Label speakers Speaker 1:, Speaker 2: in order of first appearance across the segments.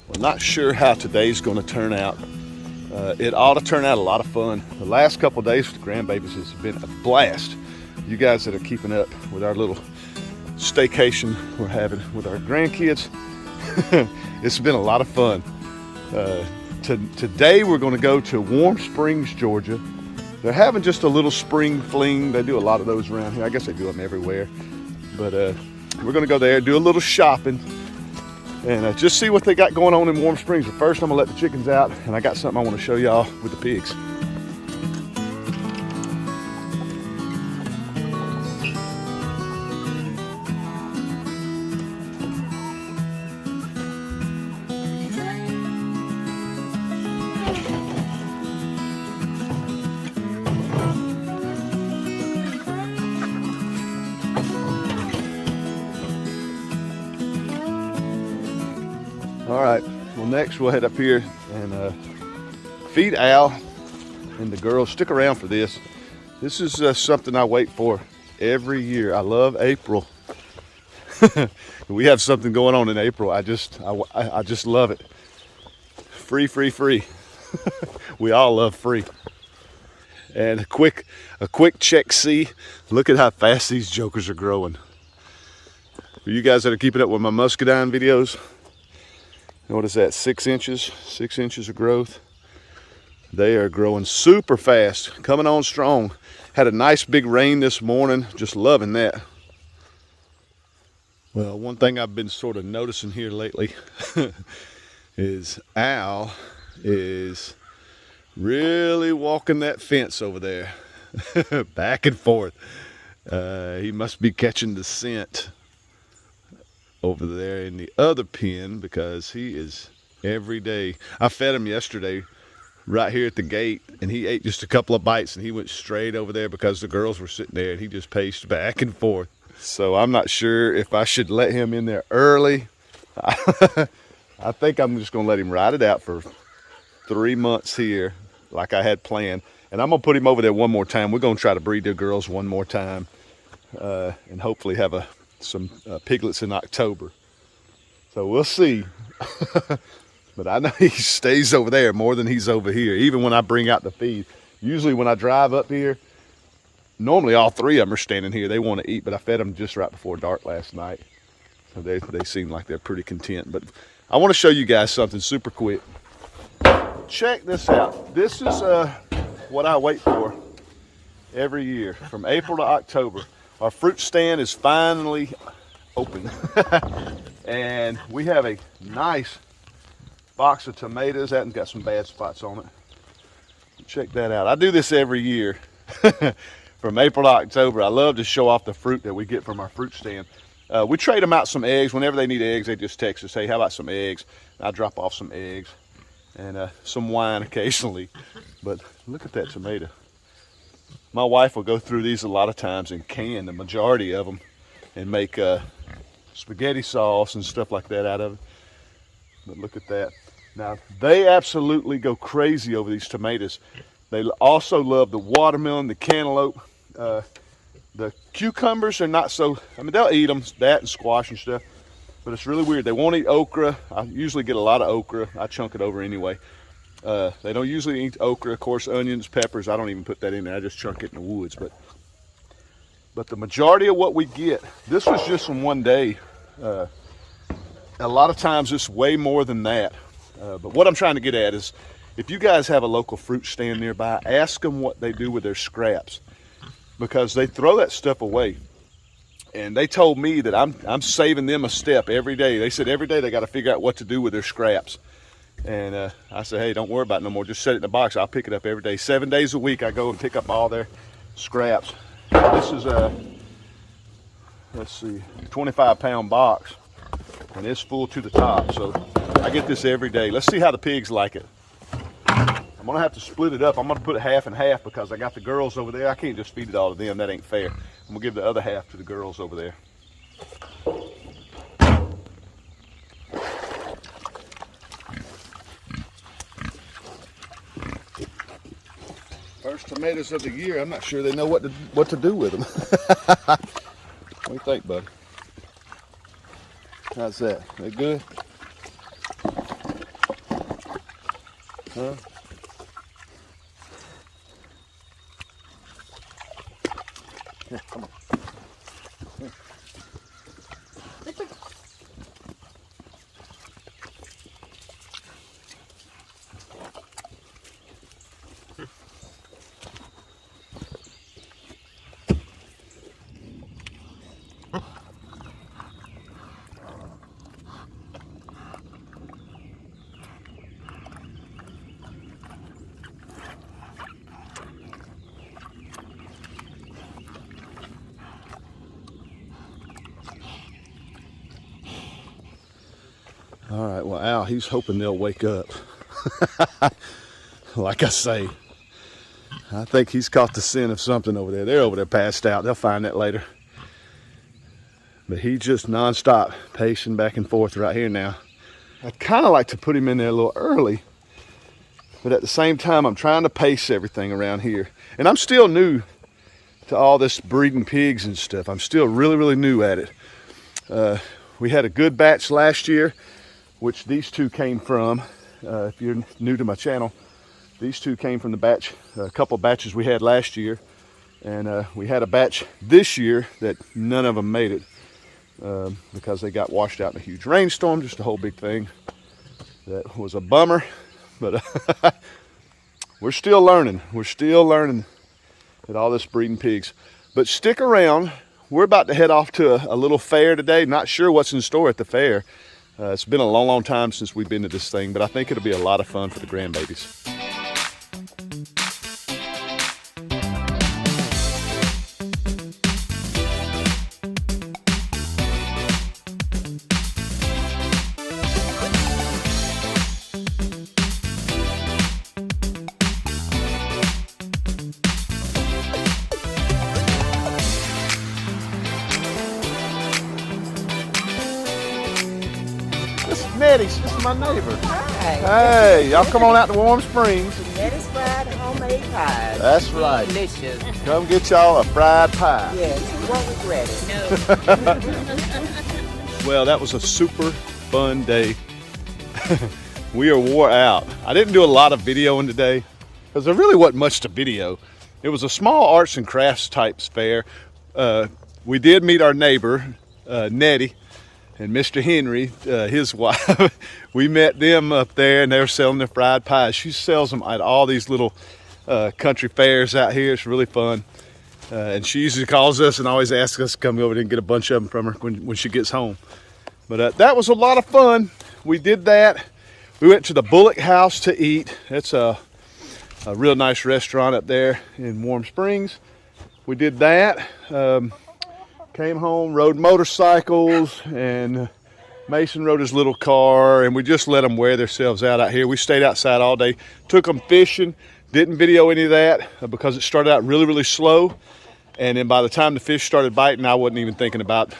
Speaker 1: We're not sure how today's going to turn out. It ought to turn out a lot of fun. The last couple of days with the grandbabies has been a blast. You guys that are keeping up with our little staycation we're having with our grandkids, it's been a lot of fun. Today we're going to go to Warm Springs, Georgia. They're having just a little spring fling. They do a lot of those around here. I guess they do them everywhere. But we're going to go there, do a little shopping, and just see what they got going on in Warm Springs. But first I'm going to let the chickens out, and I got something I want to show y'all with the pigs. All right, well next we'll head up here and feed Al and the girls. Stick around for this. This is something I wait for every year. I love April. We have something going on in April. I just love it. Free, free, free. We all love free. And a quick check see. Look at how fast these jokers are growing. For you guys that are keeping up with my muscadine videos, what is that, 6 inches? 6 inches of growth. They are growing super fast, coming on strong. Had a nice big rain this morning, just loving that. Well, one thing I've been sort of noticing here lately is Al is really walking that fence over there, back and forth. He must be catching the scent over there in the other pen, because he is every day. I fed him yesterday right here at the gate, and he ate just a couple of bites and he went straight over there because the girls were sitting there, and he just paced back and forth. So I'm not sure if I should let him in there early. I think I'm just gonna let him ride it out for 3 months here like I had planned, and I'm gonna put him over there one more time. We're gonna try to breed the girls one more time, and hopefully have some piglets in October. So we'll see. But I know he stays over there more than he's over here, even when I bring out the feed. Usually when I drive up here, normally all 3 of them are standing here. They want to eat, but I fed them just right before dark last night. So they seem like they're pretty content. But I want to show you guys something super quick. Check this out. This is what I wait for every year from April to October. Our fruit stand is finally open. And we have a nice box of tomatoes. That one's got some bad spots on it. Check that out. I do this every year from April to October. I love to show off the fruit that we get from our fruit stand. We trade them out some eggs. Whenever they need eggs, they just text us, hey, how about some eggs? And I drop off some eggs and some wine occasionally. But look at that tomato. My wife will go through these a lot of times and can the majority of them and make spaghetti sauce and stuff like that out of it. But look at that. Now, they absolutely go crazy over these tomatoes. They also love the watermelon, the cantaloupe. The cucumbers are not so, I mean, they'll eat them, that and squash and stuff. But it's really weird. They won't eat okra. I usually get a lot of okra. I chunk it over anyway. They don't usually eat okra. Of course, onions, peppers, I don't even put that in there. I just chunk it in the woods. But the majority of what we get, this was just from one day. A lot of times it's way more than that. But what I'm trying to get at is, if you guys have a local fruit stand nearby, ask them what they do with their scraps, because they throw that stuff away. And they told me that I'm saving them a step every day. They said every day they got to figure out what to do with their scraps. And I said, hey, don't worry about it no more. Just set it in the box. I'll pick it up every day. 7 days a week I go and pick up all their scraps. This is a, let's see, 25-pound box, and it's full to the top. So I get this every day. Let's see how the pigs like it. I'm gonna have to split it up. I'm gonna put it half and half because I got the girls over there. I can't just feed it all to them. That ain't fair. I'm gonna give the other half to the girls over there. First tomatoes of the year. I'm not sure they know what to do with them. What do you think, bud? How's that? They good? Huh? Here, come on. Here. All right, well, Al, he's hoping they'll wake up. Like I say, I think he's caught the scent of something over there. They're over there passed out. They'll find that later. But he's just nonstop pacing back and forth right here now. I'd kind of like to put him in there a little early, but at the same time, I'm trying to pace everything around here. And I'm still new to all this breeding pigs and stuff. I'm still really, really new at it. We had a good batch last year, which these two came from. If you're new to my channel, these two came from the batch, a couple batches we had last year. And we had a batch this year that none of them made it because they got washed out in a huge rainstorm, just a whole big thing. That was a bummer, but we're still learning. We're still learning at all this breeding pigs. But stick around. We're about to head off to a little fair today. Not sure what's in store at the fair. It's been a long, long time since we've been to this thing, but I think it'll be a lot of fun for the grandbabies. Nettie's, this is my neighbor.
Speaker 2: Hi.
Speaker 1: Hey, y'all come on out to Warm Springs.
Speaker 2: Nettie's fried homemade pies.
Speaker 1: That's right.
Speaker 2: Delicious.
Speaker 1: Come get y'all a fried pie.
Speaker 2: Yes, you won't regret it. No.
Speaker 1: Well, that was a super fun day. We are wore out. I didn't do a lot of videoing today because there really wasn't much to video. It was a small arts and crafts type fair. We did meet our neighbor, Nettie, and Mr. Henry, his wife. We met them up there and they were selling their fried pies. She sells them at all these little country fairs out here. It's really fun. And she usually calls us and always asks us to come over there and get a bunch of them from her when she gets home. But that was a lot of fun. We did that. We went to the Bullock House to eat. That's a real nice restaurant up there in Warm Springs. We did that. Came home, rode motorcycles, and Mason rode his little car, and we just let them wear themselves out here. We stayed outside all day, took them fishing, didn't video any of that because it started out really, really slow. And then by the time the fish started biting, I wasn't even thinking about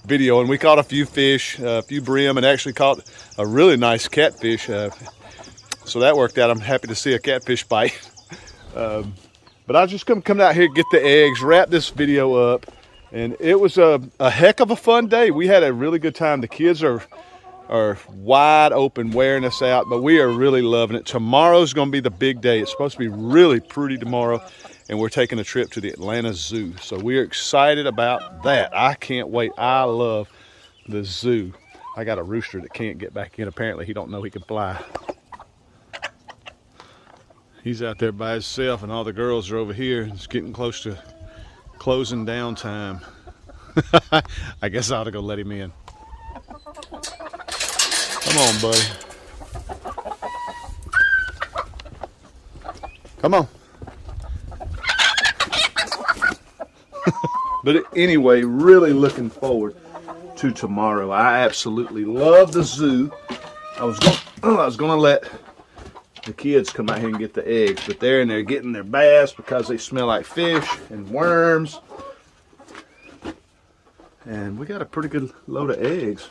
Speaker 1: video. And we caught a few fish, a few brim, and actually caught a really nice catfish. So that worked out. I'm happy to see a catfish bite. But I was just gonna come out here, get the eggs, wrap this video up. And it was a heck of a fun day. We had a really good time. The kids are wide open wearing us out, but we are really loving it. Tomorrow's gonna be the big day. It's supposed to be really pretty tomorrow, and we're taking a trip to the Atlanta Zoo. So we're excited about that. I can't wait. I love the zoo. I got a rooster that can't get back in. Apparently he don't know he can fly. He's out there by himself, and all the girls are over here. It's getting close to closing down time. I guess I ought to go let him in. Come on, buddy. Come on. But anyway, really looking forward to tomorrow. I absolutely love the zoo. I was gonna let the kids come out here and get the eggs, but they're in there getting their baths because they smell like fish and worms. And we got a pretty good load of eggs.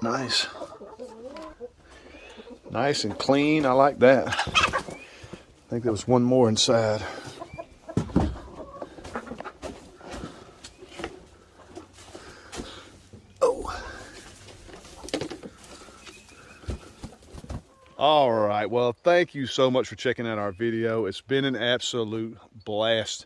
Speaker 1: Nice. Nice and clean. I like that. I think there was one more inside. All right, well, thank you so much for checking out our video. It's been an absolute blast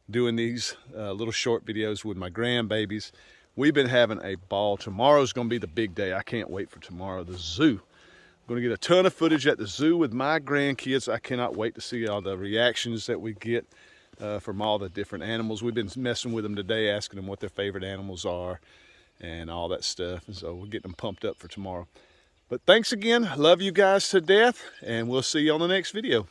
Speaker 1: doing these little short videos with my grandbabies. We've been having a ball. Tomorrow's gonna be the big day. I can't wait for tomorrow, the zoo. I'm gonna get a ton of footage at the zoo with my grandkids. I cannot wait to see all the reactions that we get from all the different animals. We've been messing with them today, asking them what their favorite animals are and all that stuff. And so we're getting them pumped up for tomorrow. But thanks again. Love you guys to death, and we'll see you on the next video.